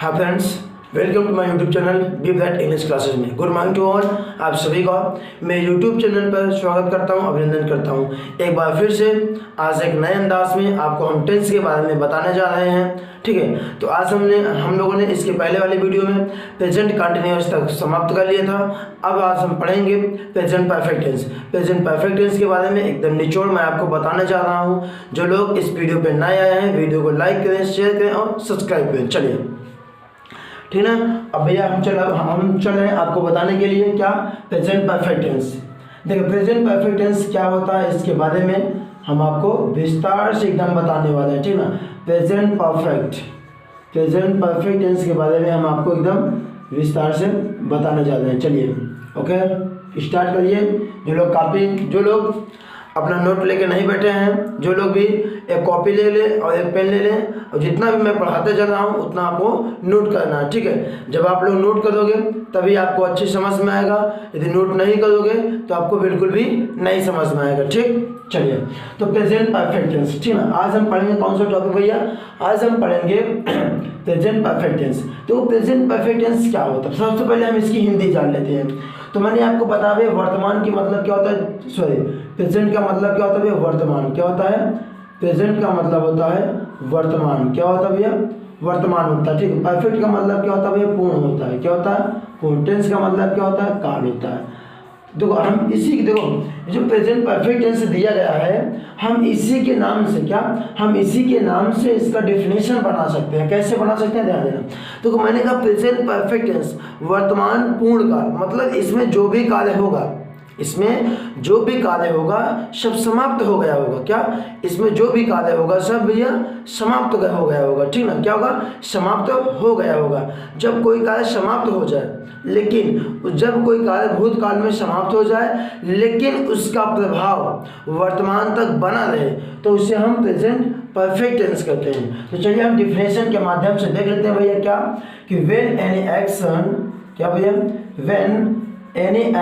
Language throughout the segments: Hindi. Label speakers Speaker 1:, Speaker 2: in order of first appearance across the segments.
Speaker 1: Hi friends, welcome to my YouTube channel be bright English classes में। Good morning to all. आप सभी का मैं यूट्यूब चैनल पर स्वागत करता हूं, अभिनंदन करता हूं। एक बार फिर से आज एक नए अंदाज में आपको हम टेंस के बारे में बताने जा रहे हैं। ठीक है, तो आज हम लोगों ने इसके पहले वाले वीडियो में प्रेजेंट कंटिन्यूअस तक समाप्त कर लिया था। अब आज हम पढ़ेंगे present perfect tense. Present perfect tense के बारे में एकदम निचोड़ मैं आपको बताने जा रहा हूँ। जो लोग इस वीडियो पर नए आए हैं, वीडियो को लाइक करें, शेयर करें और सब्सक्राइब करें। चलिए, ठीक है। अब भैया हम चल रहे हैं आपको बताने के लिए क्या प्रेजेंट परफेक्ट टेंस। देखिए, प्रेजेंट परफेक्ट टेंस क्या होता है इसके बारे में हम आपको विस्तार से एकदम बताने वाले हैं। ठीक ना, प्रेजेंट परफेक्ट टेंस के बारे में हम आपको एकदम विस्तार से बताने जा रहे हैं। चलिए, ओके, स्टार्ट करिए। जो लोग अपना नोट लेके नहीं बैठे हैं, जो लोग भी एक कॉपी ले लें और एक पेन ले लें, और जितना भी मैं पढ़ाते जा रहा हूँ उतना आपको नोट करना है। ठीक है, जब आप लोग नोट करोगे तभी आपको अच्छी समझ में आएगा। यदि नोट नहीं करोगे तो आपको बिल्कुल भी नहीं समझ में आएगा। ठीक, चलिए, तो प्रेजेंट परफेक्ट टेंस। ठीक ना, आज हम पढ़ेंगे कौन सा टॉपिक भैया? आज हम पढ़ेंगे प्रेजेंट परफेक्ट टेंस। तो प्रेजेंट परफेक्ट टेंस क्या होता है? सबसे पहले हम इसकी हिंदी जान लेते हैं। तो मैंने आपको बता दिया वर्तमान की मतलब क्या होता है, सॉरी, प्रेजेंट का मतलब क्या होता है भैया? वर्तमान। क्या होता है? प्रेजेंट का मतलब होता है वर्तमान। क्या होता है भैया? वर्तमान होता है। ठीक है, परफेक्ट का मतलब क्या होता है भैया? पूर्ण होता है। क्या होता है? पूर्ण। टेंस का मतलब क्या होता है? काल होता है। देखो, हम जो प्रेजेंट परफेक्ट टेंस दिया गया है, हम इसी के नाम से इसका डेफिनेशन बना सकते हैं। कैसे बना सकते हैं, ध्यान देना। तो मैंने कहा प्रेजेंट परफेक्ट टेंस वर्तमान पूर्ण काल, मतलब इसमें जो भी कार्य होगा सब समाप्त हो गया होगा। क्या? इसमें जो भी कार्य होगा सब भैया समाप्त हो गया होगा। ठीक ना, क्या होगा? समाप्त हो गया होगा। जब कोई कार्य समाप्त हो जाए, लेकिन जब कोई कार्य भूतकाल में समाप्त हो जाए लेकिन उसका प्रभाव वर्तमान तक बना रहे, तो उसे हम प्रेजेंट परफेक्ट टेंस कहते हैं। तो चलिए हम डिफिनेशन के माध्यम से देख लेते हैं भैया क्या कि व्हेन एनी एक्शन, क्या भैया? When any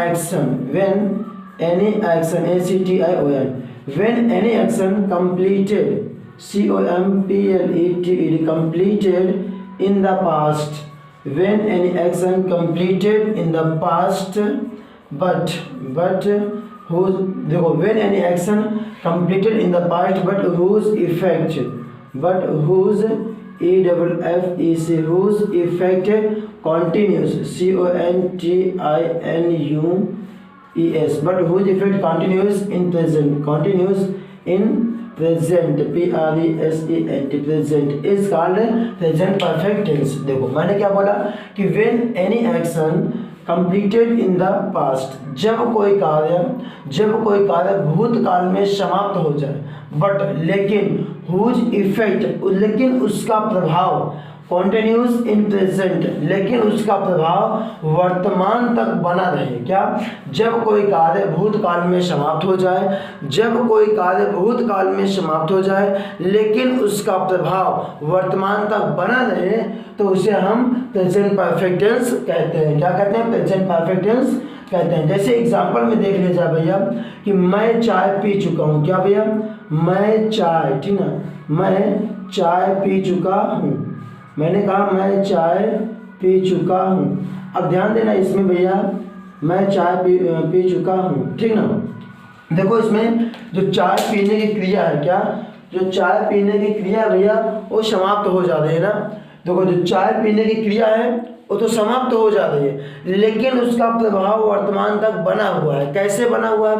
Speaker 1: action ACTION, when any action completed COMPLETED completed in the past, when any action completed in the past but whose, देखो, when any action completed in the past but whose effect whose continues CONTINUES, but whose effect continues in present present is called present perfect tense। देखो, मैंने क्या बोला कि when any action completed in the past, जब कोई कार्य भूतकाल में समाप्त हो जाए, बट लेकिन whose effect, लेकिन उसका प्रभाव continues in present, लेकिन उसका प्रभाव वर्तमान तक बना रहे। क्या? जब कोई कार्य भूतकाल में समाप्त हो जाए लेकिन उसका प्रभाव वर्तमान तक बना रहे, तो उसे हम प्रेजेंट परफेक्ट टेंस कहते हैं। क्या कहते हैं? प्रेजेंट परफेक्ट टेंस कहते हैं। जैसे एग्जांपल में देख लीजिए भैया कि मैं चाय पी चुका हूँ। क्या भैया? मैं चाय, ठीक ना, मैं चाय पी चुका हूँ। मैंने कहा मैं चाय पी चुका हूँ। अब ध्यान देना इसमें भैया, मैं चाय पी चुका हूँ। ठीक ना, देखो इसमें जो चाय पीने की क्रिया है, क्या? जो चाय पीने की क्रिया भैया वो समाप्त हो जा रही है ना। देखो, जो चाय पीने की क्रिया है वो तो समाप्त हो जा रही है, लेकिन उसका प्रभाव वर्तमान तक बना हुआ है। कैसे बना हुआ है?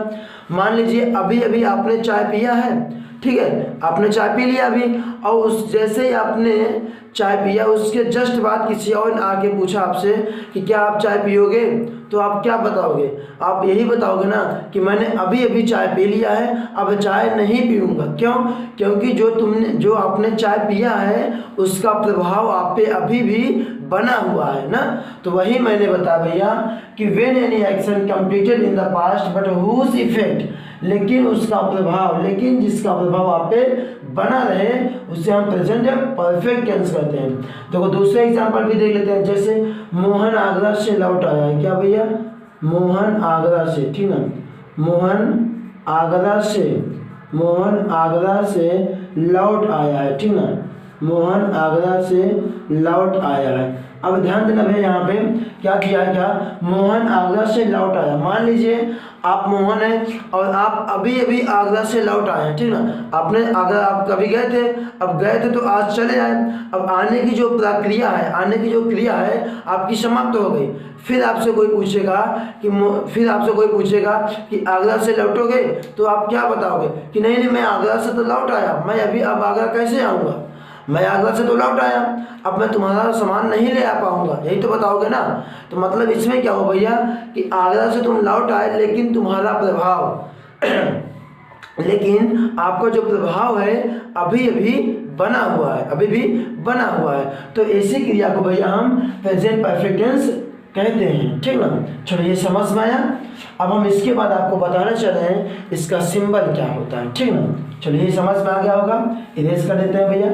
Speaker 1: मान लीजिए अभी अभी आपने चाय पिया है, ठीक है, आपने चाय पी लिया अभी, और जैसे ही आपने चाय पिया उसके जस्ट बाद किसी और ने आके पूछा आपसे कि क्या आप चाय पियोगे, तो आप क्या बताओगे? आप यही बताओगे ना कि मैंने अभी अभी चाय पी लिया है, अब चाय नहीं पीऊँगा। क्यों? क्योंकि जो आपने चाय पिया है उसका प्रभाव आप पे अभी भी बना हुआ है ना। तो वही मैंने बताया भैया कि when any action completed in the past but whose effect, लेकिन जिसका प्रभाव आप पे बना रहे, उसे हम प्रेजेंट परफेक्ट टेंस कहते हैं। देखो, दूसरा एग्जांपल भी देख लेते हैं। जैसे मोहन आगरा से लौट आया है। क्या भैया? मोहन आगरा से, ठीक ना, मोहन आगरा से लौट आया है। ठीक ना, मोहन आगरा से लौट आया है। अब ध्यान देना भैया, यहाँ पे क्या किया है, क्या मोहन आगरा से लौट आया। मान लीजिए आप मोहन हैं और आप अभी अभी आगरा से लौट आए हैं, ठीक ना। आपने आगरा आप कभी गए थे, अब गए थे तो आज चले आए। अब आने की जो प्रक्रिया है, आने की जो क्रिया है आपकी समाप्त हो गई। फिर आपसे कोई पूछेगा कि आगरा से लौटोगे, तो आप क्या बताओगे कि नहीं मैं आगरा से तो लौट आया, मैं अभी अब आगरा कैसे आऊँगा, मैं आगरा से तो लौट आया, अब मैं तुम्हारा सामान नहीं ले आ पाऊंगा, यही तो बताओगे ना। तो मतलब इसमें क्या हो भैया कि आगरा से तुम लौट आए, लेकिन तुम्हारा प्रभाव लेकिन आपका जो प्रभाव है अभी अभी बना हुआ है, अभी भी बना हुआ है। तो ऐसी क्रिया को भैया हम प्रेजेंट परफेक्ट टेंस कहते हैं, ठीक ना। चलो ये समझ में आया। अब हम इसके बाद आपको बताने चले हैं इसका सिंबल क्या होता है, ठीक ना। चलिए ये समझ में आ गया होगा, इरेज कर देते हैं भैया।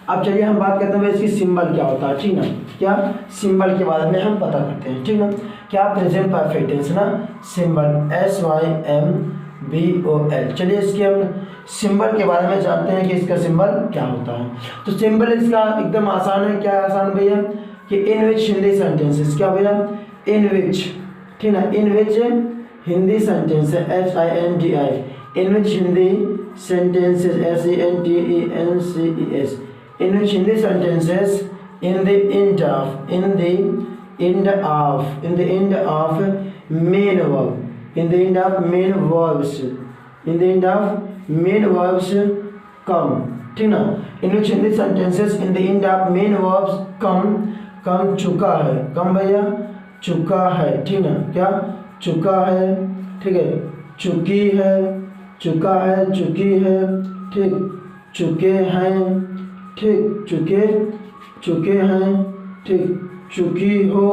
Speaker 1: अब चलिए हम बात करते हैं इसकी सिंबल क्या होता है, ठीक ना। क्या सिंबल के बारे में हम पता करते हैं, ठीक ना। क्या प्रेजेंट परफेक्ट टेंस ना, सिंबल SYMBOL। चलिए इसके हम सिंबल के बारे में जानते हैं कि इसका सिंबल क्या होता है। तो सिंबल इसका एकदम आसान है। क्या आसान भैया कि इन विच हिंदी सेंटेंसेस, क्या भैया इन विच, ठीक ना, इन विच हिंदी सेंटेंस है HINDI, in which Hindi sentences SENTENCES, in which Hindi sentences in the end of main verbs come, ठीक ना। in which Hindi sentences in the end of main verbs come चुका है, कम भैया चुका है, ठीक ना। क्या चुका है, ठीक है, चुकी है, चुका है, चुकी है, ठीक, चुके हैं, ठीक, चुके हैं, ठीक, चुकी हो,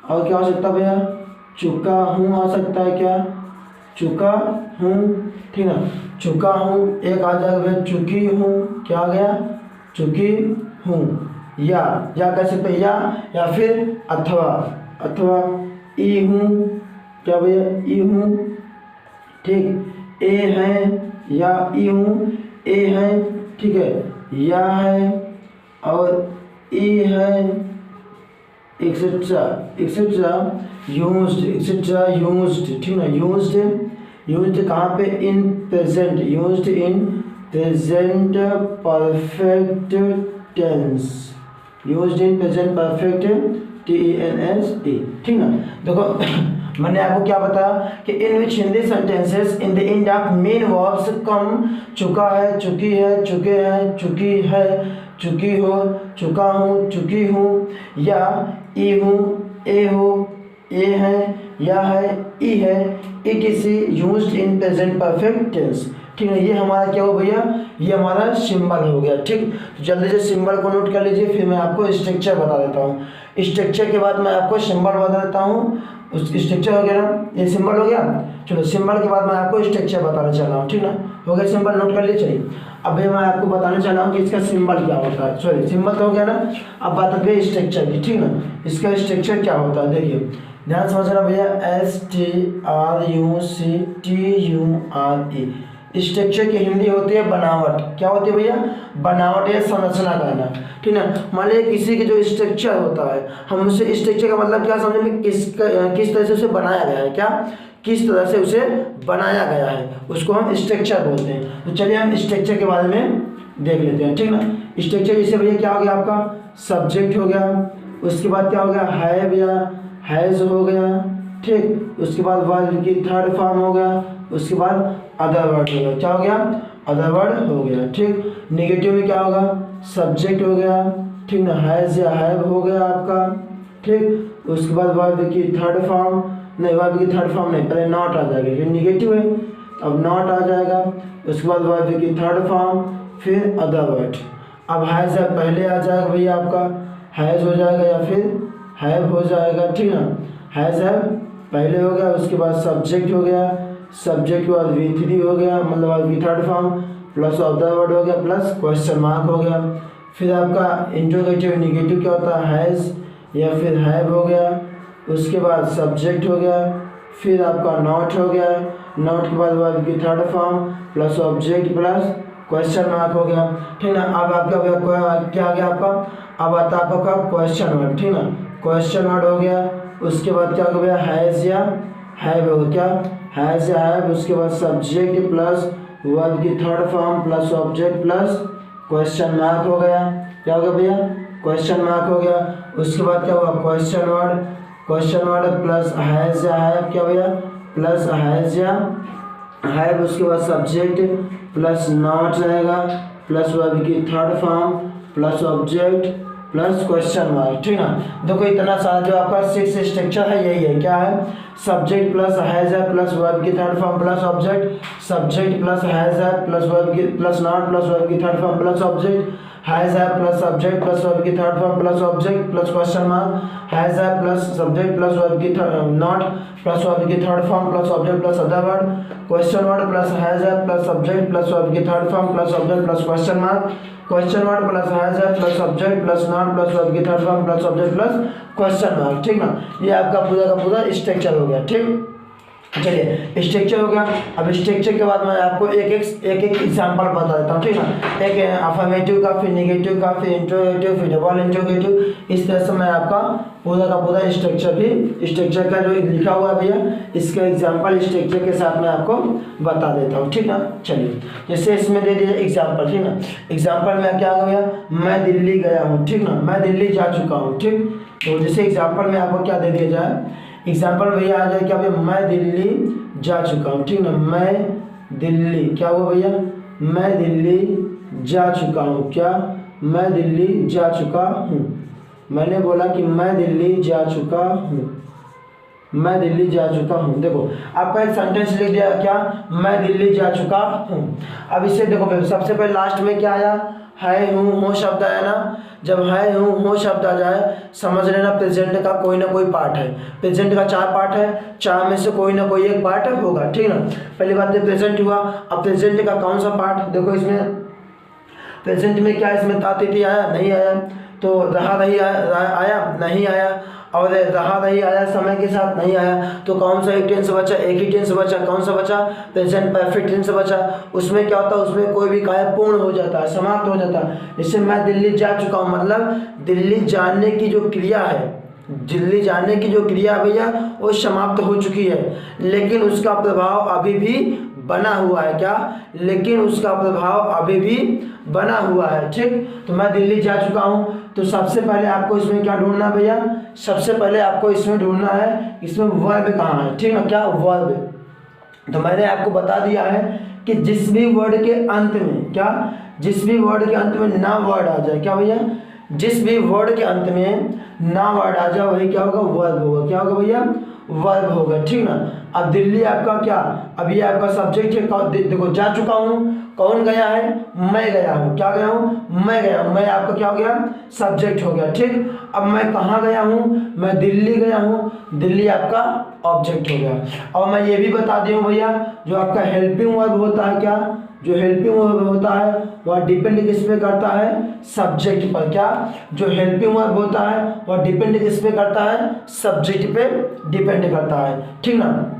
Speaker 1: और क्या हो सकता है भैया चुका हूँ आ सकता है, क्या चुका हूँ, ठीक ना, चुका हूँ। एक आ जाएगा भैया चुकी हूँ, क्या आ गया चुकी हूँ, या कह सकते हैं या फिर अथवा ई हूँ, क्या भैया ई हूँ, ठीक, ए है या ई हूँ, ए है, ठीक है, या है और ई है, एक्सेट्रा यूज्ड, ठीक ना। यूज्ड कहाँ पे, in present, used in present perfect tense, used in present perfect TENSE, ठीक ना। देखो मैंने आपको क्या बताया कि in which Hindi sentences in the end of main verbs come चुका है, चुकी है, चुके हैं, चुकी है, चुकी हो, चुका हूँ, चुकी हूँ, या ई हूँ, ए हो, ए है, या है, ई है, it is used in present perfect tense, ठीक है। ये हमारा क्या हो भैया, ये हमारा सिंबल हो गया, ठीक। तो जल्दी से सिंबल को नोट कर लीजिए, फिर मैं आपको स्ट्रक्चर बता देता हूँ। स्ट्रक्चर के बाद मैं आपको सिंबल बता देता हूँ। उस स्ट्रक्चर हो गया ना, ये सिंबल हो गया। चलो सिंबल के बाद मैं आपको स्ट्रक्चर बताने चला हूँ, ठीक ना। हो गया सिंबल, नोट कर लीजिए। चलिए अब मैं आपको बताने चला हूँ कि इसका सिंबल क्या होता है। सॉरी सिंबल तो हो गया ना, अब बात करते हैं स्ट्रक्चर की, ठीक ना। इसका स्ट्रक्चर क्या होता है देखिए, ध्यान समझना भैया, STRUCTURE। स्ट्रक्चर की हिंदी होती है बनावट। क्या होती है भैया, बनावट या संरचना कहना, ठीक ना। मान लीजिए किसी की जो स्ट्रक्चर होता है, हम उसे स्ट्रक्चर का मतलब क्या समझेंगे, किस तरह से उसे बनाया गया है, क्या किस तरह से उसे बनाया गया है, उसको हम स्ट्रक्चर बोलते हैं। तो चलिए हम स्ट्रक्चर के बारे में देख लेते हैं, ठीक ना। स्ट्रक्चर जैसे भैया क्या हो गया आपका, सब्जेक्ट हो गया, उसके बाद क्या हो गया, हैव या हैज़ हो गया, ठीक, उसके बाद वर्ब की थर्ड फॉर्म हो गया, उसके बाद अदर वर्ड हो गया, क्या हो गया अदर वर्ड हो गया, ठीक। नेगेटिव में क्या होगा, सब्जेक्ट हो गया, ठीक ना, हैज़ या हैव हो गया आपका, ठीक। उसके बाद वर्ब की थर्ड फॉर्म, नहीं वर्ब की थर्ड फॉर्म नहीं, पहले नॉट आ जाएगा, ये नेगेटिव है, अब नॉट आ जाएगा, उसके बाद वर्ब की थर्ड फॉर्म, फिर अदर वर्ड। अब हैज़ पहले आ जाएगा भैया आपका, हैज़ हो जाएगा या फिर हैव हो जाएगा, ठीक ना। हैज़ हैव पहले हो गया, उसके बाद सब्जेक्ट हो गया, सब्जेक्ट के बाद V3 हो गया, मतलब आपकी third form, plus other word हो गया, प्लस क्वेश्चन मार्क हो गया। फिर आपका इंट्रोगेटिव नेगेटिव क्या होता है, हैज़ या फिर हैव हो गया, उसके बाद सब्जेक्ट हो गया, फिर आपका नॉट हो गया, नॉट के बाद वर्ब की third form, plus object plus question mark हो गया, ठीक ना। अब आपका क्या आ गया आपका, अब आता है आपका क्वेश्चन वर्ड, ठीक ना, क्वेश्चन वर्ड हो गया। उसके बाद क्या हो गया, हैज़ या हैव हो गया, हैज़ या हैव। उसके बाद सब्जेक्ट प्लस वर्ब की third form plus object plus question mark हो गया। क्या हो गया भैया, क्वेश्चन मार्क हो गया। उसके बाद क्या हुआ, क्वेश्चन वर्ड प्लस हैज़ या हैव, क्या भैया, प्लस हैज़ या हैव। उसके बाद सब्जेक्ट प्लस नॉट रहेगा प्लस वर्ब की third form plus object plus question mark, ठीक ना। देखो इतना सारा जो आपका 6 स्ट्रक्चर है यही है, क्या है, सब्जेक्ट प्लस हैज़ है प्लस वर्ब की third form plus object, subject plus has है प्लस वर्ब की प्लस नॉट प्लस वर्ब की third form plus object, has है प्लस सब्जेक्ट प्लस वर्ब की third form plus object plus question mark, has है प्लस सब्जेक्ट प्लस वर्ब की नॉट प्लस वर्ब की third form plus object plus other word, question word plus has है प्लस सब्जेक्ट प्लस वर्ब की third form plus object plus question mark, question word plus has है plus subject plus not plus verb की third form plus object plus question mark, ठीक ना। ये आपका पूरा का पूरा स्ट्रक्चर हो गया, ठीक। चलिए स्ट्रक्चर हो गया। अब स्ट्रक्चर के बाद मैं आपको एक एक एग्जांपल बता देता हूँ, ठीक ना। एक अफर्मेटिव का, फिर नेगेटिव का, फिर इंट्रोगेटिव, फिर डबल इंट्रोगेटिव, इस तरह से मैं आपका पूरा का पूरा स्ट्रक्चर का जो लिखा हुआ है भैया, इसका एग्जांपल स्ट्रक्चर के साथ मैं आपको बता देता हूँ, ठीक ना। चलिए जैसे इसमें दे दीजिए एग्जाम्पल, ठीक ना। एग्जाम्पल में क्या हो गया, मैं दिल्ली गया हूँ, ठीक ना, मैं दिल्ली जा चुका हूँ, ठीक। तो जैसे एग्जाम्पल में आपको क्या दे दिया जाए, एग्जाम्पल भैया आ जाए क्या भैया, मैं दिल्ली जा चुका हूँ, ठीक ना। मैं दिल्ली, क्या हुआ भैया, मैं दिल्ली जा चुका हूँ, क्या, मैं दिल्ली जा चुका हूँ। मैंने बोला कि मैं दिल्ली जा चुका हूँ, मैं दिल्ली जा चुका हूँ। देखो आपका एक सेंटेंस लिख दिया, क्या, मैं दिल्ली जा चुका हूँ। अब इसे देखो भैया, सबसे पहले लास्ट में क्या आया, है हूँ हो शब्द आया ना। जब है हूँ हो शब्द आ जाए, समझ लेना प्रेजेंट का कोई ना कोई पार्ट है। प्रेजेंट का 4 पार्ट है, 4 में से कोई ना कोई एक पार्ट होगा, ठीक ना। पहली बात है प्रेजेंट हुआ। अब प्रेजेंट का कौन सा पार्ट, देखो इसमें प्रेजेंट में क्या, इसमें ता तिथि आया नहीं आया, तो रहा रही आया नहीं आया, और रहा रही आया समय के साथ नहीं आया, तो कौन सा एक टेंस बचा, एक ही टेंस बचा, कौन सा बचा, प्रेजेंट परफेक्ट टेंस बचा। उसमें क्या होता है, उसमें कोई भी कार्य पूर्ण हो जाता है, समाप्त हो जाता है। जैसे मैं दिल्ली जा चुका हूँ, मतलब दिल्ली जाने की जो क्रिया है, दिल्ली जाने की जो क्रिया भैया वो समाप्त हो चुकी है, लेकिन उसका प्रभाव अभी भी बना हुआ है, क्या, लेकिन उसका प्रभाव अभी भी बना हुआ है, ठीक। तो मैं दिल्ली जा चुका हूँ, तो सबसे पहले आपको इसमें क्या ढूंढना है भैया, सबसे पहले आपको इसमें ढूंढना है, इसमें वर्ब कहाँ है, ठीक है, क्या वर्ब। तो मैंने आपको बता दिया है कि जिस भी वर्ड के अंत में, क्या, जिस भी वर्ड के अंत में ना वर्ड आ जाए, क्या भैया, जिस भी वर्ड के अंत में ना वर्ड आ जाए वही क्या होगा, वर्ब होगा। क्या होगा भैया, वर्ब होगा, ठीक ना। अब दिल्ली आपका क्या, अब ये आपका सब्जेक्ट है, देखो जा चुका हूँ, कौन गया है, मैं गया हूँ, क्या गया हूँ, मैं गया हूँ, मैं आपका क्या हो गया, सब्जेक्ट हो गया, ठीक। अब मैं कहाँ गया हूँ, मैं दिल्ली गया हूँ, दिल्ली आपका ऑब्जेक्ट हो गया। और मैं ये भी बता दी हूँ भैया, जो आपका हेल्पिंग वर्ब होता है, क्या, जो हेल्पिंग वर्ब होता है वह डिपेंड किस पे करता है, सब्जेक्ट पर। क्या, जो हेल्पिंग वर्ब होता है वह डिपेंड किस पे करता है, सब्जेक्ट पे डिपेंड करता है, ठीक ना।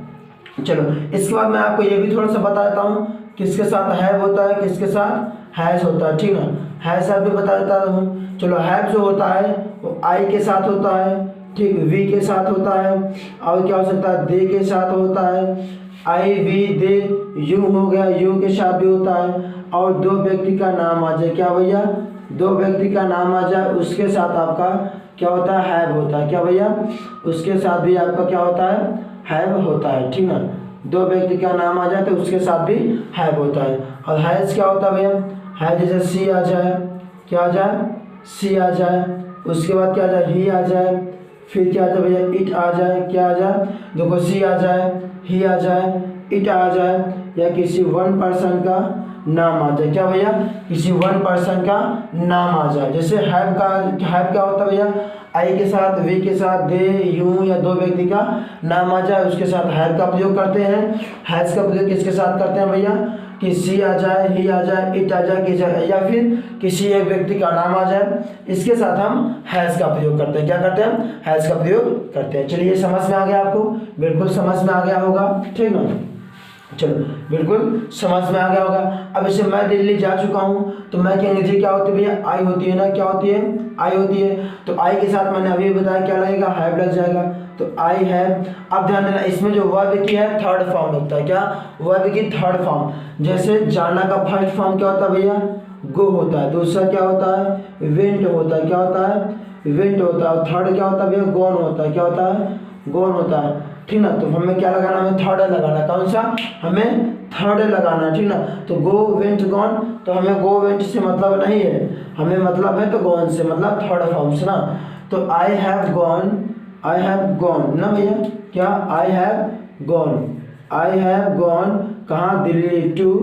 Speaker 1: चलो इसके बाद मैं आपको ये भी थोड़ा सा बता देता हूँ, किसके साथ हैव होता है, किसके साथ हैज होता है, ठीक ना। हैज भी बता देता हूँ। चलो हैव जो होता है वो आई के साथ होता है, ठीक, वी के साथ होता है, और क्या हो सकता है, दे के साथ होता है, आई वी दे, यू हो गया, यू के साथ भी होता है, और दो व्यक्ति का नाम आ जाए, क्या भैया, दो व्यक्ति का नाम आ जाए उसके साथ आपका क्या होता है, हैव होता है, क्या भैया, उसके साथ भी आपका क्या होता है, हैव होता है, ठीक ना। दो व्यक्ति का नाम आ जाए तो उसके साथ भी हैव होता है। और हैज क्या होता है भैया, हैज जैसे सी आ जाए, क्या आ जाए, सी आ जाए, उसके बाद क्या आ जाए, ही आ जाए, फिर क्या आ जाए भैया, इट आ जाए, क्या आ जाए, देखो सी आ जाए, ही आ जाए, इट आ जाए, या किसी वन पर्सन का नाम आ जाए, क्या भैया, किसी वन पर्सन का नाम आ जाए। जैसे हैव का, हैव क्या होता है भैया, आई के साथ, वी के साथ, दे, यू या दो व्यक्ति का नाम आ जाए उसके साथ हैव का प्रयोग करते हैं। हैज का प्रयोग किसके साथ करते हैं भैया, कि सी आ जाए, ही आ जाए, इट आ जाए, या फिर किसी एक व्यक्ति का नाम आ जाए, इसके साथ हम हैज का प्रयोग करते हैं। क्या करते हैं, हैज का प्रयोग करते हैं। चलिए समझ में आ गया आपको, बिल्कुल समझ में आ गया होगा, ठीक ना। चलो बिल्कुल समझ में आ गया होगा। अब इसे मैं दिल्ली जा चुका हूँ तो मैं की अंग्रेजी क्या होती है भैया, आई होती है ना, क्या होती है, आई होती है। तो आई के साथ मैंने अभी बताया क्या लगेगा, हैव लग जाएगा, तो आई हैव। अब ध्यान देना इसमें जो वर्ब की है थर्ड फॉर्म होता है, क्या, वर्ब की थर्ड फॉर्म। जैसे जाना का फर्स्ट फॉर्म क्या होता है भैया, गो होता है, दूसरा क्या होता है, वेंट होता है, क्या होता है, वेंट होता है, और थर्ड क्या होता है भैया, गॉन होता है, क्या होता है, गॉन होता है, ठीक ना। तो हमें क्या लगाना, हमें थर्ड लगाना, कौन सा, हमें थर्ड लगाना, ठीक ना। तो गो वेंट गॉन, तो हमें गो वेंट से मतलब नहीं है, हमें मतलब है तो गॉन से, मतलब थर्ड फॉर्म से ना। तो आई हैव गॉन ना भैया, क्या, आई हैव गॉन कहाँ, Delhi, to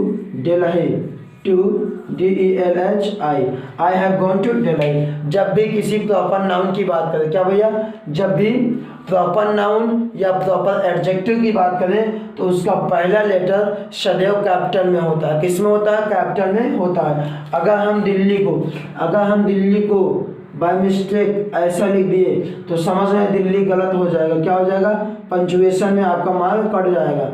Speaker 1: Delhi, to DELHI, I have gone to Delhi. जब भी किसी प्रॉपर नाउन की बात करें, क्या भैया, जब भी प्रॉपर नाउन या प्रॉपर एडजेक्टिव की बात करें तो उसका पहला लेटर सदैव कैपिटल में होता है, किस में होता है, कैपिटल में होता है। अगर हम दिल्ली को बाय मिस्टेक ऐसा लिख दिए तो समझ रहे हैं दिल्ली गलत हो जाएगा, क्या हो जाएगा, पंचुएशन में आपका मार्क कट जाएगा।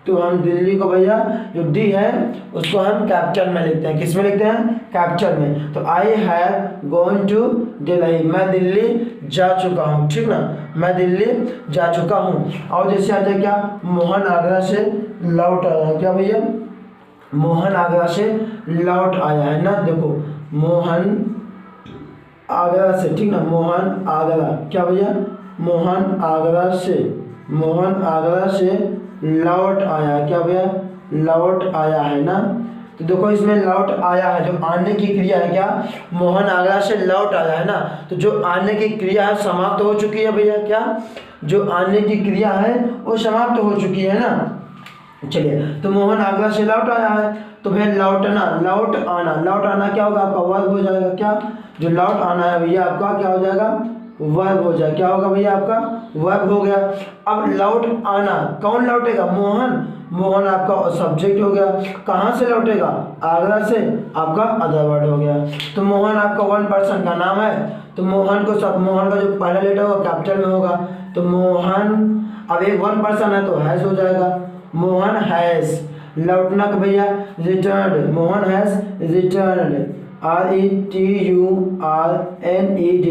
Speaker 1: तो हम दिल्ली को भैया जो डी है उसको हम कैपिटल में लिखते हैं, किस में लिखते हैं, कैपिटल में। तो I have gone to Delhi, मैं दिल्ली जा चुका हूँ, ठीक ना, मैं दिल्ली जा चुका हूँ। और जैसे आ जाए क्या, मोहन आगरा से लौट आया है, क्या भैया, मोहन आगरा से लौट आया है ना। देखो मोहन आगरा से, ठीक ना, मोहन आगरा, क्या भैया, मोहन आगरा से लौट आया, क्या भैया, लौट आया है ना। तो देखो इसमें लौट आया है, जो आने की क्रिया है, क्या, मोहन आगरा से लौट आया है ना। तो जो आने की क्रिया है समाप्त हो चुकी है भैया, क्या, जो आने की क्रिया है वो समाप्त हो चुकी है ना। चलिए, तो मोहन आगरा से लौट आया है, तो भैया लौट आना क्या होगा, आपका वर्ब हो जाएगा, क्या, जो लौट आना है भैया आपका क्या हो जाएगा, वर्ब हो जाएगा, क्या होगा भैया आपका, वर्ब हो गया। अब लौट आना, कौन लौटेगा, मोहन आपका सब्जेक्ट हो गया, कहाँ से लौटेगा, आगरा से, आपका अदर वर्ड हो गया। तो मोहन आपका वन पर्सन का नाम है, तो मोहन का जो पहला लेटर होगा कैपिटल में होगा, तो मोहन, अब एक वन पर्सन है तो हैज हो जाएगा, मोहन हैज, लौटना का भैया return, Mohan has return, RETURNED,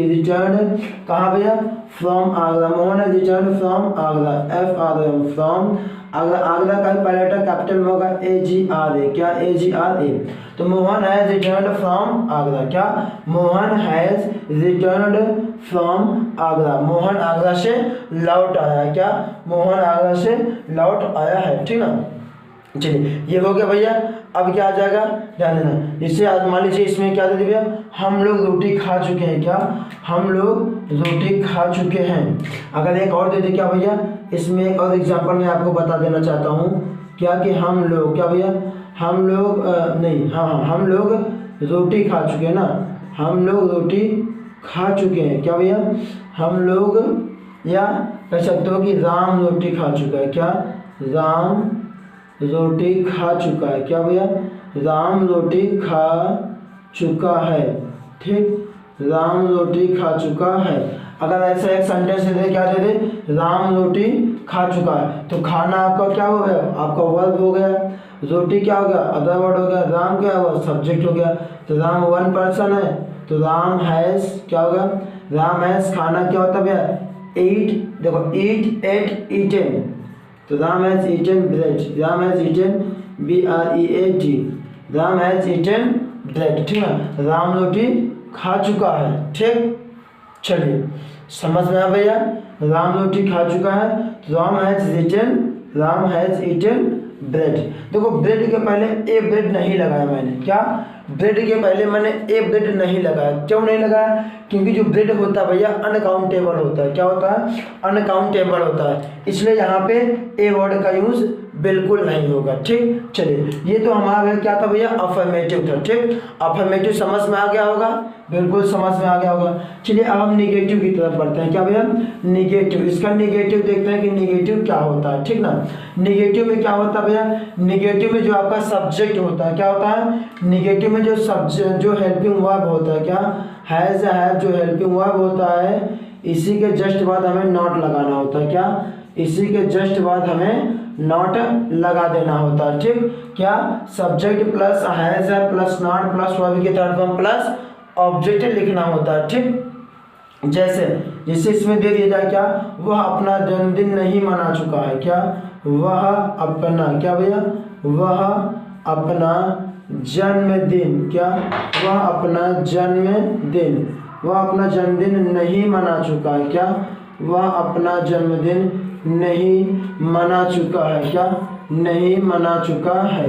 Speaker 1: return कहाँ भैया, from Agra, Mohan has return from Agra, from Agra का पहला लेटर कैपिटल में होगा, AGRA, क्या, AGRA। तो Mohan has return from Agra, क्या, Mohan has return from Agra, Mohan Agra से लौट आया, क्या, मोहन आगरा से लौट आया है, ठीक ना। चलिए ये हो गया भैया। अब क्या आ जाएगा, ध्यान देना, इससे मान लीजिए इसमें क्या दे दिया भैया, हम लोग रोटी खा चुके हैं, क्या, हम लोग रोटी खा चुके हैं। अगर एक और दे दे क्या भैया, इसमें एक और एग्जांपल मैं आपको बता देना चाहता हूँ, क्या, कि हम लोग, क्या भैया, हम लोग हम लोग रोटी खा चुके हैं ना, हम लोग रोटी खा चुके हैं, क्या भैया, हम लोग, या कह सकते हो कि राम रोटी खा चुका है, क्या, राम रोटी खा चुका है, क्या भैया, राम रोटी खा चुका है, ठीक, राम रोटी खा चुका है। अगर ऐसा एक सेंटेंस दे दे, क्या दे दे, राम रोटी खा चुका है, तो खाना आपका क्या हो गया, आपका वर्ब हो गया, रोटी क्या हो गया, अदर वर्ड हो गया, राम क्या हुआ, सब्जेक्ट हो गया। तो राम वन पर्सन है, तो राम हैज क्या होगा, राम हैज, खाना क्या होता है भैया, ईट, देखो ईट, एट, ईटेन, तो Ram has eaten bread, Ram has eaten BREAD, Ram has eaten bread, ठीक है, राम रोटी खा चुका है, ठीक। चलिए समझ में आ भैया, राम रोटी खा चुका है, तो राम हैज ईटन ब्रेड। देखो ब्रेड के पहले ए ब्रेड नहीं लगाया मैंने, क्या, ब्रेड के पहले मैंने ए ब्रेड नहीं लगाया, क्यों नहीं लगाया, क्योंकि जो ब्रेड होता है भैया अनकाउंटेबल होता है, क्या होता है, अनकाउंटेबल होता है, इसलिए यहाँ पे ए वर्ड का यूज बिल्कुल नहीं होगा, ठीक। चलिए ये तो हमारा क्या था भैया, अफर्मेटिव था, ठीक, अफर्मेटिव समझ में आ गया होगा, बिल्कुल समझ में आ गया होगा। चलिए अब हम निगेटिव की तरफ बढ़ते हैं, क्या भैया, निगेटिव, इसका निगेटिव देखते हैं कि निगेटिव क्या होता है, ठीक ना। निगेटिव में क्या होता है भैया, निगेटिव में जो आपका सब्जेक्ट होता है, क्या होता है, निगेटिव में जो हेल्पिंग वर्ब होता है, क्या, हैज, हैव, जो हेल्पिंग वर्ब होता है, इसी के जस्ट बाद हमें नॉट लगाना होता है, क्या, इसी के जस्ट बाद हमें नॉट लगा देना होता है। ठीक, क्या सब्जेक्ट प्लस हैज है प्लस नॉट प्लस वर्ब की थर्ड फॉर्म प्लस ऑब्जेक्ट लिखना होता है। ठीक, जैसे इसमें दे दिया जाए क्या, वह अपना जन्मदिन नहीं मना चुका है। क्या, वह अपना, क्या भैया, वह अपना जन्मदिन, क्या, वह अपना जन्मदिन, वह अपना जन्मदिन नहीं मना चुका है। क्या, वह अपना जन्मदिन नहीं मना चुका है। क्या, नहीं मना चुका है।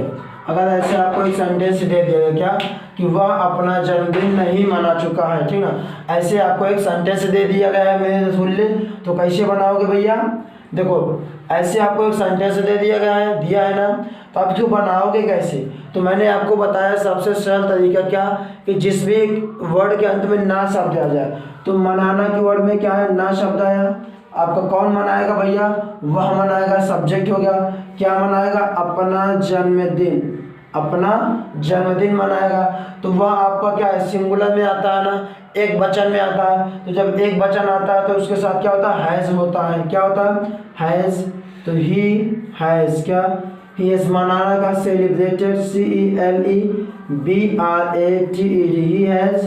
Speaker 1: अगर ऐसे आपको एक सेंटेंस दे देगा क्या कि वह अपना जन्मदिन नहीं मना चुका है, ठीक ना, ऐसे आपको एक सेंटेंस दे दिया गया है, मेरे सुन ले, तो कैसे बनाओगे भैया, देखो ऐसे आपको एक सेंटेंस दे दिया है ना, तो आप क्यों बनाओगे कैसे, तो मैंने आपको बताया सबसे सरल तरीका क्या कि जिस भी वर्ड के अंत में ना शब्द आ जाए, तो मनाना के वर्ड में क्या है, ना शब्द आया, आपका कौन मनाएगा भैया, वह मनाएगा, सब्जेक्ट हो गया, क्या मनाएगा, अपना जन्मदिन, अपना जन्मदिन मनाएगा, तो वह आपका क्या है, सिंगुलर में आता है ना, एक वचन में आता है, तो जब एक वचन आता है तो उसके साथ क्या होता है, हैज होता है, क्या होता है, हैज, तो ही हैज, क्या, ही हैज मनाना का celebrated, CELEBRATED, he has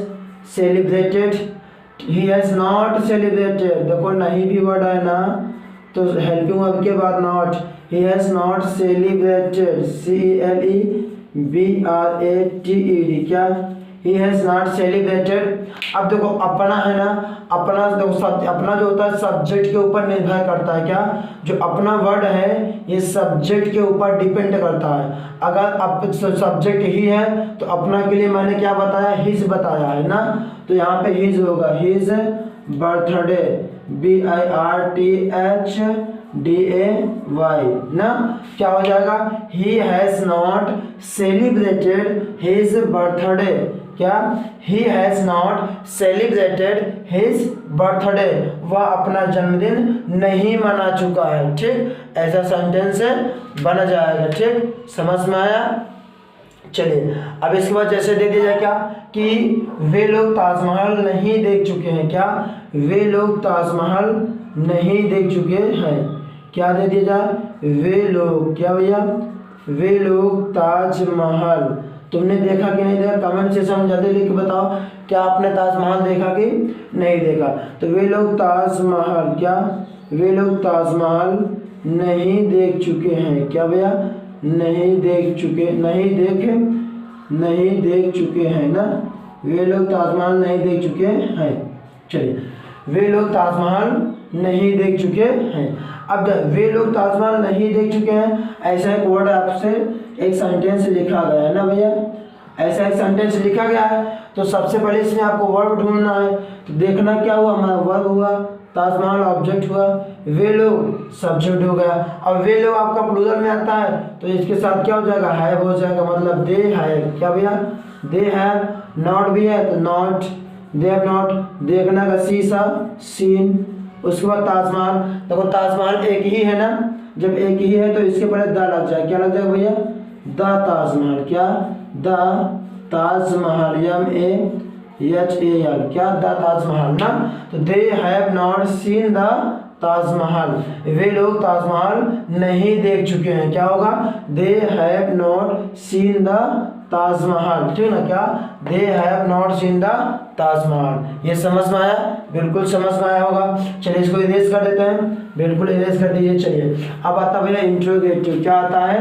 Speaker 1: celebrated, he has not celebrated, देखो नहीं भी वर्ड है ना, तो हेल्पिंग वर्ब के बाद not, he has not celebrated, CELEBRATED, क्या, ही हैज नॉट सेलिब्रेटेड। अब देखो अपना है ना, अपना देखो अपना जो होता है सब्जेक्ट के ऊपर निर्भर करता है, क्या, जो अपना वर्ड है ये सब्जेक्ट के ऊपर डिपेंड करता है, अगर अब सब्जेक्ट ही है तो अपना के लिए मैंने क्या बताया, हिज बताया है ना, तो यहाँ पे हिज होगा, हिज बर्थडे, BIRTHDAY ना, क्या हो जाएगा, he has not celebrated his birthday, क्या, he has not celebrated his birthday, वह अपना जन्मदिन नहीं मना चुका है। ठीक, ऐसा सेंटेंस बना जाएगा। ठीक, समझ में आया। चलिए अब इसके बाद जैसे दे दिया जाए क्या कि वे लोग ताजमहल नहीं देख चुके हैं, क्या, वे लोग ताजमहल नहीं देख चुके हैं, क्या दे दिया जाए, वे लोग, क्या भैया, वे लोग ताजमहल, तुमने देखा कि नहीं देखा, कमेंट सेक्शन में जल्दी लिख के बताओ, क्या आपने ताजमहल देखा कि नहीं देखा, तो वे लोग ताजमहल, क्या, वे लोग ताजमहल नहीं देख चुके हैं, क्या भैया, नहीं देख चुके, नहीं देख चुके हैं ना, वे लोग ताजमहल नहीं देख चुके हैं। चलिए वे लोग ताजमहल नहीं देख चुके हैं। अब वे लोग ताजमहल नहीं देख चुके हैं, ऐसा एक वर्ड आपसे एक सेंटेंस लिखा गया है ना भैया, ऐसा एक सेंटेंस लिखा गया है, तो सबसे पहले इसमें आपको वर्ब ढूंढना है, तो देखना क्या हुआ, हमारा वर्ब हुआ, ताजमहल ऑब्जेक्ट हुआ, वे लोग सब्जेक्ट हो गया। अब वे लोग आपका प्लूरल में आता है तो इसके साथ क्या हो जाएगा, हैव हो जाएगा, मतलब दे हैव, क्या भैया, दे हैव, नॉट भी है तो नॉट, दे हैव नॉट, देखना का शीशा, सीन, उसके बाद ताजमहल, देखो ताजमहल एक ही है ना, जब एक ही है तो इसके पहले द लग जाए, क्या लग जाएगा भैया, द ताजमहल, क्या, द ताजमहल, MAHAL, क्या, द ताजमहल ना, तो they have not seen the Taj Mahal, वे लोग ताजमहल नहीं देख चुके हैं, क्या होगा, they have not seen the Taj Mahal, ठीक ना, क्या, they have not seen the Taj Mahal. ये समझ में आया, बिल्कुल समझ में आया होगा। चलिए इसको इरेज कर देते हैं, बिल्कुल इरेज कर दीजिए। चलिए अब आता भैया इंट्रोगेटिव, क्या आता है,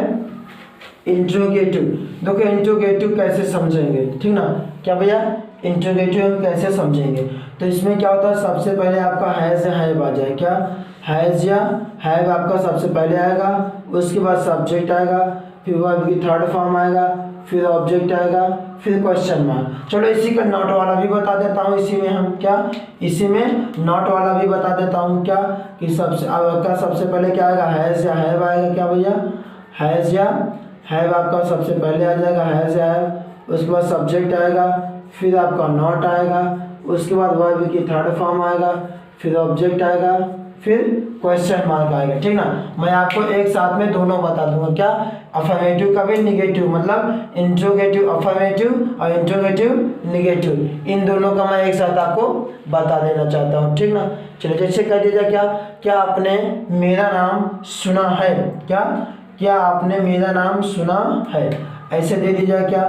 Speaker 1: इंट्रोगेटिव, देखो इंट्रोगेटिव कैसे समझेंगे, ठीक ना, क्या भैया, इंट्रोगेटिव हम कैसे समझेंगे, तो इसमें क्या होता है, सबसे पहले आपका हैज या हैव आ जाए, क्या, हैज या हैव आपका सबसे पहले आएगा, उसके बाद सब्जेक्ट आएगा, फिर वर्ब की थर्ड फॉर्म आएगा, फिर ऑब्जेक्ट आएगा, फिर क्वेश्चन मार्क। चलो इसी का नॉट वाला भी बता देता हूँ, इसी में हम क्या, इसी में नॉट वाला भी बता देता हूँ, क्या कि सबसे पहले क्या आएगा, हैज या हैव आएगा, क्या भैया, हैज या हैव आपका सबसे पहले आ जाएगा, हैज या हैव, उसके बाद सब्जेक्ट आएगा, फिर आपका नॉट आएगा, उसके बाद वर्ब की थर्ड फॉर्म आएगा, फिर ऑब्जेक्ट आएगा, फिर क्वेश्चन मार्क आएगा, ठीक ना। मैं आपको एक साथ में दोनों बता दूंगा, क्या अफर्मेटिव का भी निगेटिव, मतलब इंट्रोगेटिव अफर्मेटिव और इंट्रोगेटिव निगेटिव, इन दोनों का मैं एक साथ आपको बता देना चाहता हूँ, ठीक ना। चलिए जैसे कह दीजिए क्या आपने मेरा नाम सुना है, क्या आपने मेरा नाम सुना है, ऐसे दे दीजिए क्या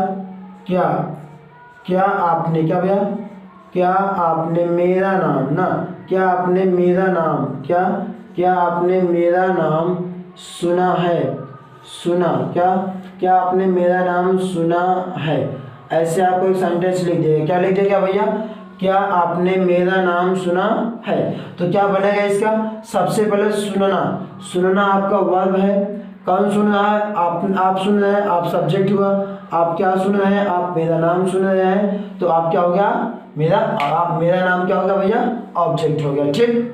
Speaker 1: आपने, क्या भैया, क्या आपने मेरा नाम ना, क्या आपने मेरा नाम, क्या आपने मेरा नाम सुना है, क्या आपने मेरा नाम सुना है, ऐसे आपको एक सेंटेंस लिख देगा। क्या लिख देगा भैया, क्या आपने मेरा नाम सुना है। तो क्या बनेगा इसका, सबसे पहले सुनना आपका वर्ब है, कौन सुन रहा है, आप सुन रहे हैं, आप सब्जेक्ट हुआ, आप क्या सुन रहे हैं, आप मेरा नाम सुन रहे हैं, तो आप क्या हो गया, मेरा नाम क्या होगा भैया, ऑब्जेक्ट हो गया, ठीक।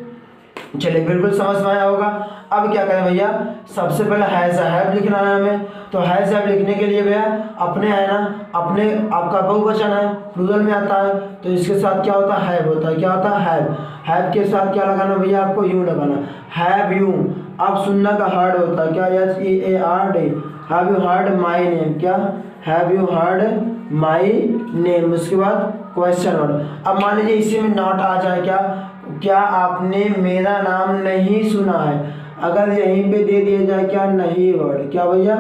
Speaker 1: चलिए बिल्कुल समझ में आया होगा। अब क्या करें भैया, सबसे पहले हैज हैव लिखना है हमें। तो हैज हैव लिखने के लिए भैया अपने है ना, अपने आपका बहुवचन है, प्लूरल में आता है, तो इसके साथ क्या होता है, हैव होता है। क्या होता है, हैव के साथ क्या लगाना भैया, आपको यू लगाना, हैव यू। अब सुनना का हर्ड होता है, क्या HEARD, have you heard my name, क्या have you heard my name, उसके बाद क्वेश्चन वर्ड। अब मान लीजिए इसी में नॉट आ जाए, क्या आपने मेरा नाम नहीं सुना है, अगर यहीं पे दे दिया जाए क्या, नहीं वर्ड, क्या भैया,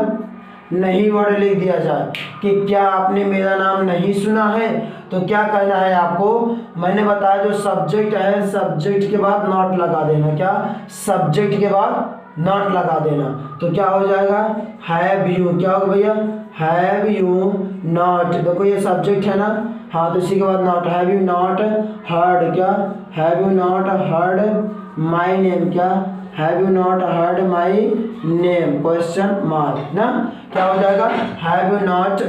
Speaker 1: नहीं वर्ड लिख दिया जाए कि क्या आपने मेरा नाम नहीं सुना है, तो क्या कहना है आपको, मैंने बताया जो सब्जेक्ट है, सब्जेक्ट के बाद नॉट लगा देना, क्या सब्जेक्ट के बाद नॉट लगा देना, तो क्या हो जाएगा, हैव यू, क्या होगा भैया, हैव यू नॉट, देखो ये सब्जेक्ट है ना, हाँ, तो इसी के बाद not, have you not heard, क्या have you not heard my name, क्या have you not heard my name, question mark ना, क्या हो जाएगा, have you not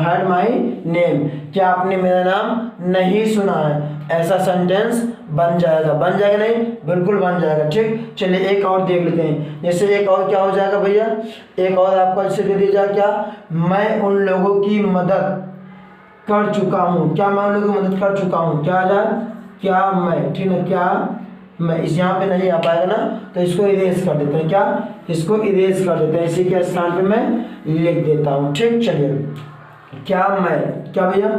Speaker 1: heard my name, क्या आपने मेरा नाम नहीं सुना है, ऐसा सेंटेंस बन जाएगा नहीं, बिल्कुल बन जाएगा, ठीक। चलिए एक और देख लेते हैं, जैसे एक और क्या हो जाएगा भैया, एक और आपको ऐसे दे दिया जाए, क्या मैं उन लोगों की मदद कर चुका हूँ, क्या मैं उन लोगों की मदद कर चुका हूँ, क्या आ जाए, क्या मैं, ठीक है, क्या मैं, इस यहाँ पे नहीं आ पाएगा ना, तो इसको इरेज कर देते हैं, क्या इसको इरेज कर देते हैं, इसी के स्थान पे मैं लिख देता हूँ, ठीक। चलिए क्या मैं, क्या भैया,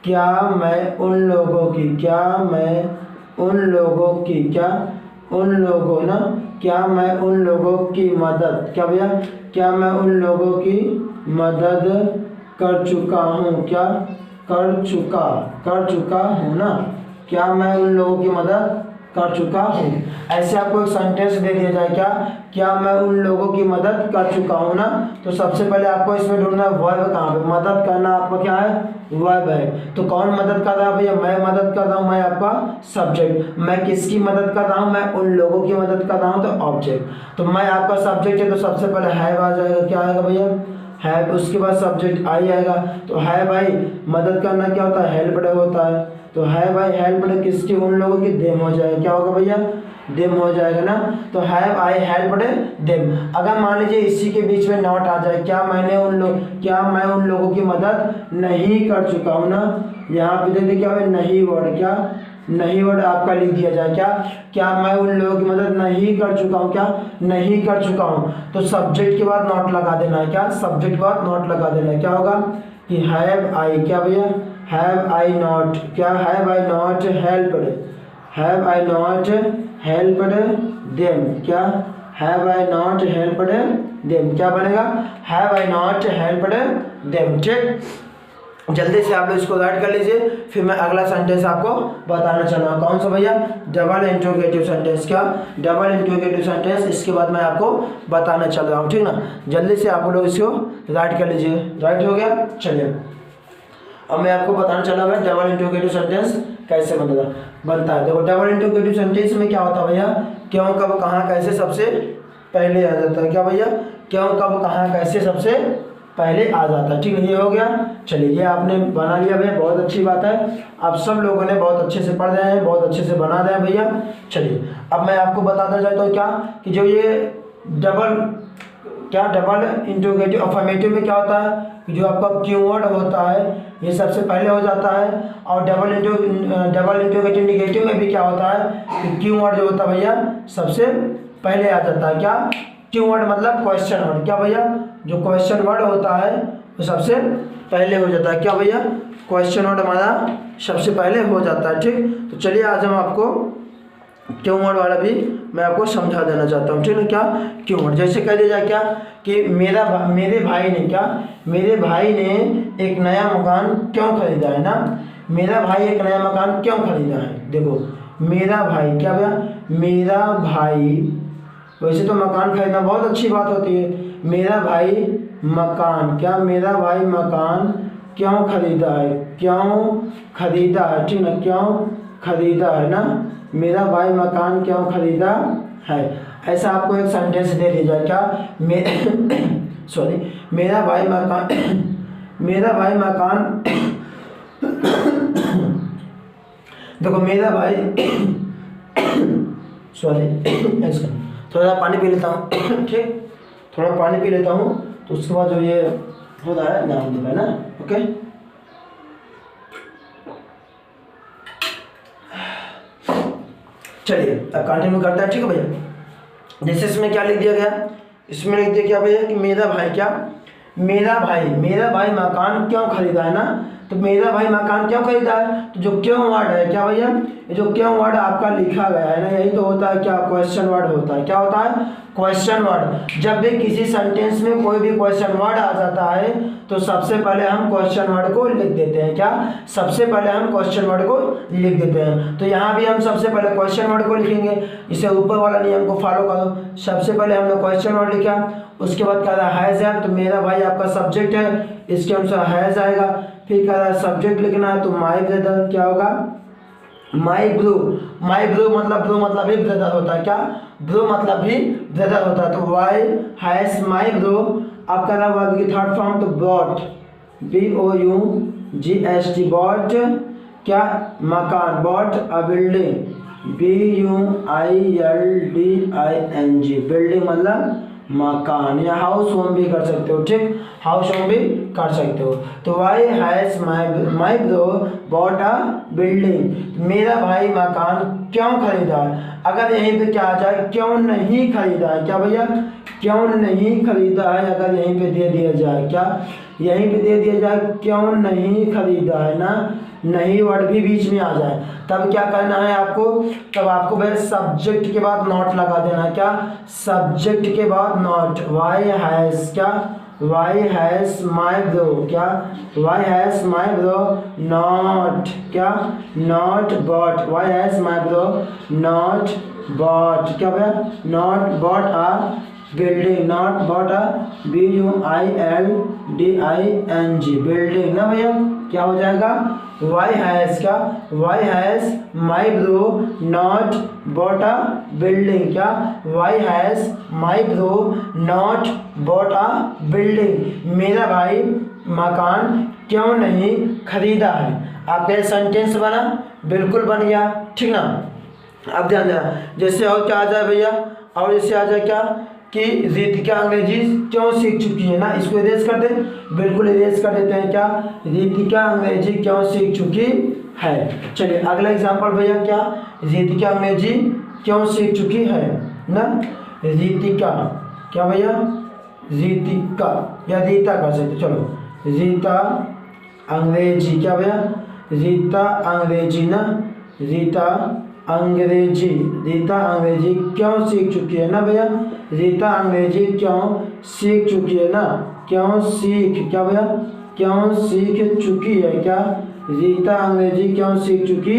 Speaker 1: क्या मैं उन लोगों की, क्या मैं उन लोगों की, क्या उन लोगों ना, क्या मैं उन लोगों की मदद, क्या भैया, क्या मैं उन लोगों की मदद कर चुका हूँ, क्या कर चुका हूँ ना, क्या मैं उन लोगों की मदद कर चुका हूँ, ऐसे आपको एक सेंटेंस दे दिया जाए, क्या मैं उन लोगों की मदद कर चुका हूँ ना, तो सबसे पहले आपको इसमें ढूंढना है वर्ब कहाँ पे, मदद करना आपका क्या है, वर्ब है, तो कौन मदद कर रहा है भैया, मैं मदद कर रहा हूँ, मैं आपका सब्जेक्ट, मैं किसकी मदद कर रहा हूँ, मैं उन लोगों की मदद कर रहा हूँ, तो ऑब्जेक्ट, तो मैं आपका सब्जेक्ट है, तो सबसे पहले हैव आ जाएगा, क्या आएगा भैया, हैव, उसके बाद सब्जेक्ट आई आएगा, तो हैव आई, मदद करना क्या होता है, हेल्प होता है, तो हैव आई हेल्प्ड किसकी, उन लोगों की, देम हो जाएगा, क्या होगा भैया, देम हो जाएगा ना, तो हैव आई हेल्प्ड देम। अगर मान लीजिए इसी के बीच में नॉट आ जाए, क्या मैं उन लोगों की मदद नहीं कर चुका हूँ ना, यहाँ पे देखिए क्या है, नहीं वर्ड, क्या नहीं वर्ड आपका लिख दिया जाए, क्या मैं उन लोगों की मदद नहीं कर चुका हूँ, क्या नहीं कर चुका हूँ, तो सब्जेक्ट के बाद नॉट लगा देना है, क्या सब्जेक्ट के बाद नॉट लगा देना है, क्या होगा कि हैव आई, क्या भैया, हैव आई नॉट, क्या have I not helped, have I not helped them, क्या have I not helped them, क्या बनेगा, have I not helped them, ठीक। जल्दी से आप लोग इसको राइट कर लीजिए, फिर मैं अगला सेंटेंस आपको बताना चाह रहा हूँ, कौन सा भैया, डबल इंट्रोगेटिव सेंटेंस, क्या डबल इंट्रोगेटिव सेंटेंस, इसके बाद मैं आपको बताना चल रहा हूँ, ठीक ना। जल्दी से आप लोग इसको राइट कर लीजिए, राइट हो गया। चलिए अब मैं आपको बताना चला मैं डबल इंट्रोगेटिव सेंटेंस कैसे बनता है। देखो डबल इंट्रोगेटिव सेंटेंस में क्या होता है भैया, क्यों कब कहाँ कैसे सबसे पहले आ जाता है, क्या भैया, क्यों कब कहाँ कैसे सबसे पहले आ जाता है, ठीक है, ये हो गया। चलिए ये आपने बना लिया भैया, बहुत अच्छी बात है, आप सब लोगों ने बहुत अच्छे से पढ़ रहे हैं, बहुत अच्छे से बना रहे हैं भैया। चलिए अब मैं आपको बताना चाहता हूँ क्या कि जो ये डबल इंट्रोगेटिव अफर्मेटिव में क्या होता है, जो आपका कीवर्ड होता है ये सबसे पहले हो जाता है। और डबल इंटरोगेटिव निगेटिव में भी क्या होता है कि क्यू वर्ड जो होता है भैया सबसे पहले आ जाता है। क्या क्यू वर्ड मतलब क्वेश्चन वर्ड। क्या भैया जो क्वेश्चन वर्ड होता है वो सबसे पहले हो जाता है। क्या भैया क्वेश्चन वर्ड हमारा सबसे पहले हो जाता है। ठीक, तो चलिए आज हम आपको क्यों वर्ड वाला भी मैं आपको समझा देना चाहता हूँ। ठीक है, क्या क्यों वर्ड जैसे कह दिया जाए क्या कि मेरे भाई ने एक नया मकान क्यों खरीदा है ना। मेरा भाई एक नया मकान क्यों खरीदा है। देखो मेरा भाई, क्या भैया मेरा भाई, वैसे तो मकान खरीदना बहुत अच्छी बात होती है। मेरा भाई मकान, क्या मेरा भाई मकान क्यों खरीदा है, क्यों खरीदा है। ठीक ना, क्यों खरीदा है ना, मेरा भाई मकान क्यों खरीदा है। ऐसा आपको एक सेंटेंस दे दिया जाए क्या मेरा भाई मकान देखो मेरा भाई ऐसा थोड़ा पानी पी लेता हूँ। ठीक, थोड़ा पानी पी लेता हूँ तो उसके बाद जो ये होता है नाम देना है ना। ओके, चलिए अब कंटिन्यू करते हैं। ठीक है भैया, जैसे इसमें क्या लिख दिया गया, इसमें लिख दिया क्या भैया कि मेरा भाई मकान क्यों खरीदा है ना। तो मेरा भाई मकान क्यों खरीदा है, तो जो क्यों वर्ड है क्या भैया, ये जो क्यों वर्ड आपका लिखा गया है ना, यही तो होता है क्या क्वेश्चन वर्ड होता है। क्या होता है क्वेश्चन वर्ड। जब भी किसी सेंटेंस में कोई भी क्वेश्चन वर्ड आ जाता है तो सबसे पहले हम क्वेश्चन वर्ड को लिख देते हैं। क्या सबसे पहले हम क्वेश्चन वर्ड को लिख देते हैं। तो यहाँ भी हम सबसे पहले क्वेश्चन वर्ड को लिखेंगे। इसे ऊपर वाला नियम को फॉलो करो। सबसे पहले हमने क्वेश्चन वर्ड लिखा, उसके बाद कह रहा हैज़ है, तो मेरा भाई आपका सब्जेक्ट है, इसके अनुसार हैज़ आएगा। फिर कह रहा है सब्जेक्ट लिखना है, तो माई ब्रदर क्या होगा, माई ब्रो मतलब भी ब्रदर होता है। क्या ब्रो मतलब भी ब्रदर होता है। तो वाई हैज माई ब्रो, अब कर रहा वर्ब की थर्ड फॉर्म, तो बॉट BOUGHT बॉट क्या मकान, bot a building BUILDING building मतलब मकान, या हाउस होम भी कर सकते हो। ठीक, हाउस होम भी कर सकते हो। तो why has my bro bought a building, मेरा भाई मकान क्यों खरीदा है। अगर यहीं पे क्या आ जाए क्यों नहीं खरीदा है, क्या भैया क्यों नहीं खरीदा है, अगर यहीं पे दे दिया जाए, क्या यहीं पे दे दिया जाए क्यों नहीं खरीदा है ना, नहीं वर्ड भी बीच में आ जाए, तब क्या करना है आपको, तब आपको भाई सब्जेक्ट के बाद नॉट लगा देना है। क्या सब्जेक्ट के बाद नॉट, वाई हैज क्या वाई हैज माई ब्रो, क्या why has my bro not क्या not bought, why has my bro not bought, क्या भैया not bought a building, not bought a BUILDING building ना भैया, क्या हो जाएगा वाई हैज क्या why has my bro not bought a building, क्या why has my bro not bought a building, मेरा भाई मकान क्यों नहीं खरीदा है। आपका सेंटेंस बना, बिल्कुल बन गया। ठीक ना, अब ध्यान देना, जैसे और क्या आ जाए भैया, और जैसे आ जाए क्या कि रितिका अंग्रेजी क्यों सीख चुकी है ना, इसको इरेज कर दे, बिल्कुल इरेज कर देते हैं। क्या रितिका अंग्रेजी क्यों सीख चुकी है। चलिए अगला एग्जांपल भैया, क्या रितिका अंग्रेजी क्यों सीख चुकी है ना, रितिका क्या भैया रितिका या रीता कर सकते, चलो रीता अंग्रेजी, क्या भैया रीता अंग्रेजी ना, रीता अंग्रेजी क्यों सीख चुकी है ना भैया, रीता अंग्रेजी क्यों सीख चुकी है ना, क्यों सीख क्या भैया क्यों सीख चुकी है, क्या रीता अंग्रेजी क्यों सीख चुकी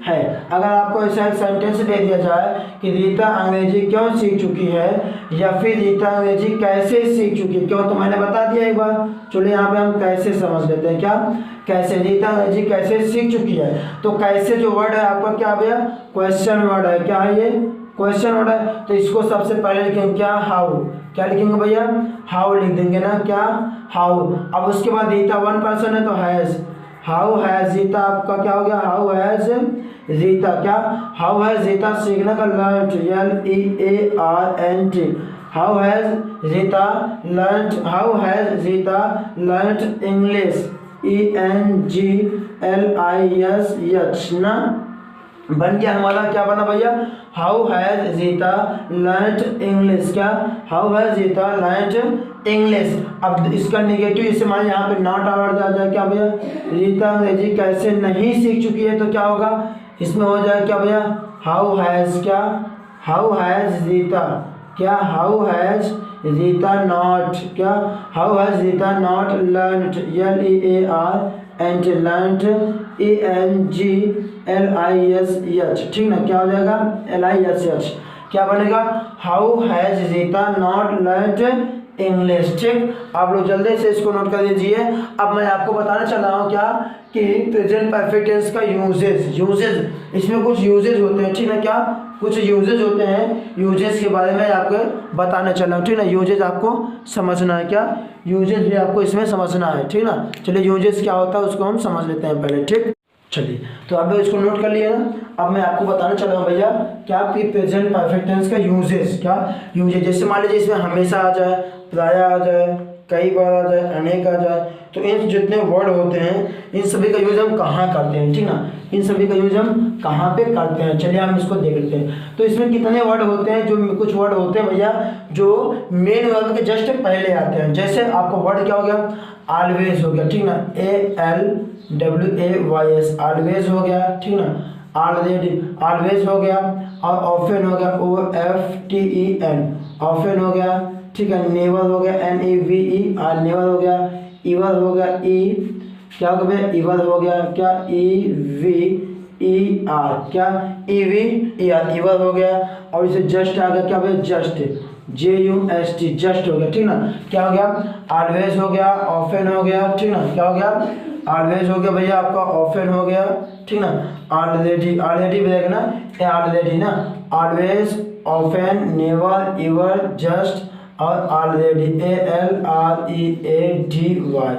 Speaker 1: है। अगर आपको ऐसा एक सेंटेंस दे दिया जाए कि रीता अंग्रेजी क्यों सीख चुकी है, या फिर रीता अंग्रेजी कैसे सीख चुकी है, क्यों तो मैंने बता दिया एक बार, चलिए यहाँ पे हम कैसे समझ लेते हैं। क्या कैसे, रीता अंग्रेजी कैसे सीख चुकी है, तो कैसे जो वर्ड है आपका क्या भैया क्वेश्चन वर्ड है, क्या है ये क्वेश्चन वर्ड है। तो इसको सबसे पहले लिखेंगे क्या हाउ, क्या लिखेंगे भैया हाउ लिख देंगे ना, क्या हाउ। अब उसके बाद रीता वन पर्सन है तो हैज, हाउ हैज रीता आपका क्या हो गया, हाउ हैज रीता क्या हाउ हैज रीता सीखने का learn, LEARNT, how has Rita learn, how has Rita learn English, ENGLISH ना, बन गया हमारा। क्या बना भैया? How has Rita learned English. क्या? How has Rita learned English. अब इसका नेगेटिव इस्तेमाल यहाँ पे नॉट आवर्ड आ जाए। क्या भैया? रीता अंग्रेजी कैसे नहीं सीख चुकी है, तो क्या होगा इसमें हो जाए क्या भैया? हाउ हैज, क्या हाउ हैज रीता, क्या हाउ हैज रीता नॉट, क्या how has Rita not learned, LEARNT learned ENGLISH, ठीक ना। क्या हो जाएगा? LISH। क्या बनेगा? How has Rita not learned English. ठीक, आप लोग जल्दी से इसको नोट कर लीजिए। अब मैं आपको बताना चल रहा हूँ क्या कि प्रेजेंट परफेक्ट टेंस का यूजेज इसमें कुछ यूजेज होते हैं, ठीक ना। क्या कुछ यूजेज होते हैं, यूजेज के बारे में आपको बताना चल रहा हूँ, ठीक ना। यूजेज आपको समझना है, क्या यूजेज भी आपको इसमें समझना है, ठीक ना। चलिए यूजेज क्या होता है उसको हम समझ लेते हैं पहले। ठीक, चलिए तो आप इसको नोट कर लिए ना। अब मैं आपको बताना चल रहा हूँ भैया क्या कि प्रेजेंट परफेक्ट टेंस का यूजेस। क्या यूजेज? जैसे मान लीजिए इसमें हमेशा आ जाए, प्राय आ जाए, कई बार आ जाए, अनेक आ जाए, तो इन जितने वर्ड होते हैं इन सभी का यूज हम कहाँ करते हैं, ठीक ना। इन सभी का यूज हम कहाँ पे करते हैं, चलिए हम इसको देख लेते हैं। तो इसमें कितने वर्ड होते हैं? जो कुछ वर्ड होते हैं भैया जो मेन वर्ब के जस्ट पहले आते हैं। जैसे आपको वर्ड क्या हो गया? ऑलवेज हो गया, ठीक ना। ALWAYS ऑलवेज हो गया, ठीक ना। ऑलरेडी ऑलवेज हो गया, और ऑफन हो गया, OFTEN ऑफन हो गया, ठीक है। नेवर हो गया, NEVER नेवर हो गया। ईवर हो गया, क्या हो गया? ईवर हो गया, क्या EVER, क्या EVER ईवर हो गया। और इसे जस्ट आ गया, क्या भैया? जस्ट JUST जस्ट हो गया, ठीक ना। क्या हो गया? ऑलवेज हो गया, ऑफन हो गया, ठीक ना। क्या हो गया? ऑलवेज हो गया भैया आपका, ऑफन हो गया, ठीक ना। ऑलरेडी भी देखना, ऑलरेडी ना, ऑलवेज, ऑफन, नेवर, ईवर, जस्ट और ऑलरेडी ALREADY।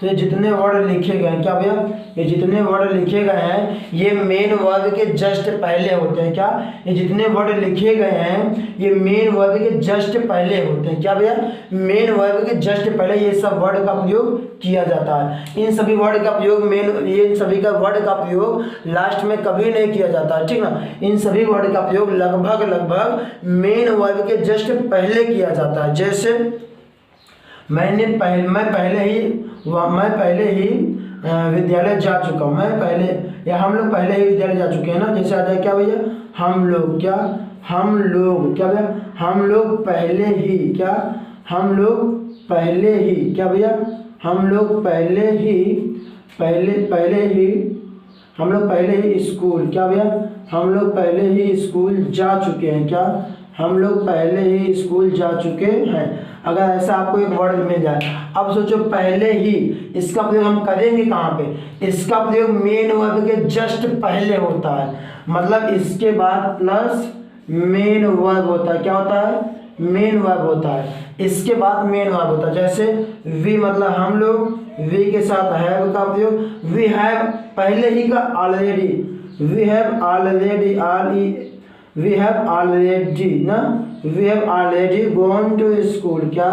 Speaker 1: तो ये जितने वर्ड लिखे गए हैं, क्या भैया? ये जितने वर्ड लिखे गए हैं ये मेन वर्ब के जस्ट पहले होते हैं। क्या ये जितने वर्ड लिखे गए हैं ये मेन वर्ब के जस्ट पहले होते हैं। क्या भैया? मेन वर्ब के जस्ट पहले ये सब वर्ड का प्रयोग किया जाता है। इन सभी वर्ड का प्रयोग इन सभी का वर्ड का प्रयोग लास्ट में कभी नहीं किया जाता है, ठीक ना। इन सभी वर्ड का प्रयोग लगभग मेन वर्ब के जस्ट पहले किया जाता है। जैसे मैं पहले ही विद्यालय जा चुका हूँ। या हम लोग पहले ही विद्यालय जा चुके हैं ना। जैसे आ जाए क्या भैया? हम लोग, क्या हम लोग, क्या भैया? हम लोग पहले ही, क्या हम लोग पहले ही, क्या भैया? हम लोग पहले ही स्कूल, क्या भैया? हम लोग पहले ही स्कूल जा चुके हैं। क्या हम लोग पहले ही स्कूल जा चुके हैं। अगर ऐसा आपको एक वर्ड मिल जाए, अब सोचो पहले ही, इसका प्रयोग हम करेंगे कहाँ पे? इसका प्रयोग मेन वर्ब के जस्ट पहले होता है, मतलब इसके बाद प्लस मेन वर्ब होता है। क्या होता है? मेन वर्ब होता है, इसके बाद मेन वर्ब होता है। जैसे वी मतलब हम लोग, वी के साथ हैव का प्रयोग, वी हैव पहले ही का ऑलरेडी, वी हैव ऑलरेडी ना, we have already gone to school. क्या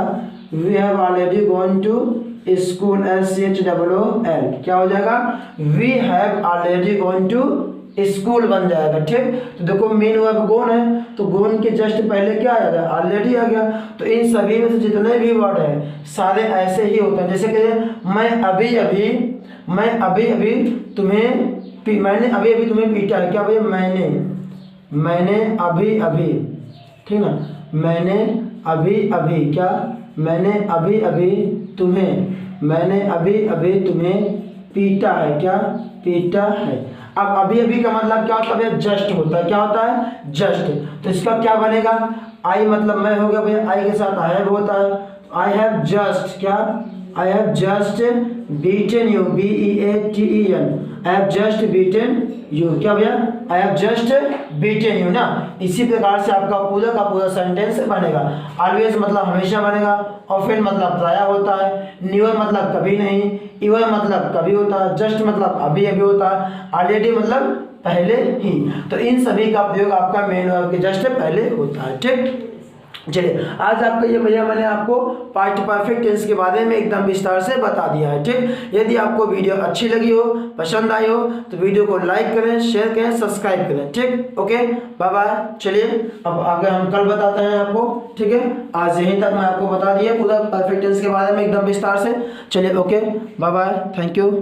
Speaker 1: we have already gone to school, SCHOOL। क्या हो जाएगा? We have already gone to school बन जाएगा। ठीक, तो देखो मेन वर्ब गोन है, तो गोन के जस्ट पहले क्या आ गया? ऑलरेडी आ गया। तो इन सभी में से जितने भी वर्ड है सारे ऐसे ही होते हैं। जैसे कि मैंने अभी अभी तुम्हें पीटा है। क्या भैया? मैंने अभी, ठीक ना, मैंने अभी, क्या मैंने अभी तुम्हें पीटा है। क्या पीटा है। अब अभी का मतलब क्या होता है? जस्ट होता है। क्या होता है? जस्ट। तो इसका क्या बनेगा? आई मतलब मैं हो गया भैया, आई के साथ आई हैव होता है। आई हैव जस्ट, क्या I have just beaten you, BEATEN, I have just beaten you. क्या भैया? I have just beaten you ना। इसी प्रकार से आपका पूरा का पूरा सेंटेंस बनेगा। ऑलवेज मतलब हमेशा बनेगा, ऑफन मतलब प्राय होता है, न्यूअर मतलब कभी नहीं, इवर मतलब कभी होता है, जस्ट मतलब अभी होता है, ऑलरेडी मतलब पहले ही। तो इन सभी का प्रयोग आपका मेन वर्ब के जस्ट पहले होता है। ठीक, चलिए आज आपका ये भैया मैंने आपको पास्ट परफेक्ट टेंस के बारे में एकदम विस्तार से बता दिया है। ठीक, यदि आपको वीडियो अच्छी लगी हो, पसंद आई हो तो वीडियो को लाइक करें, शेयर करें, सब्सक्राइब करें। ठीक, ओके, बाय बाय। चलिए अब आगे हम कल बताते हैं आपको। ठीक है, आज यहीं तक मैं आपको बता दिया पूरा परफेक्ट टेंस के बारे में एकदम विस्तार से। चलिए okay, bye bye, thank you.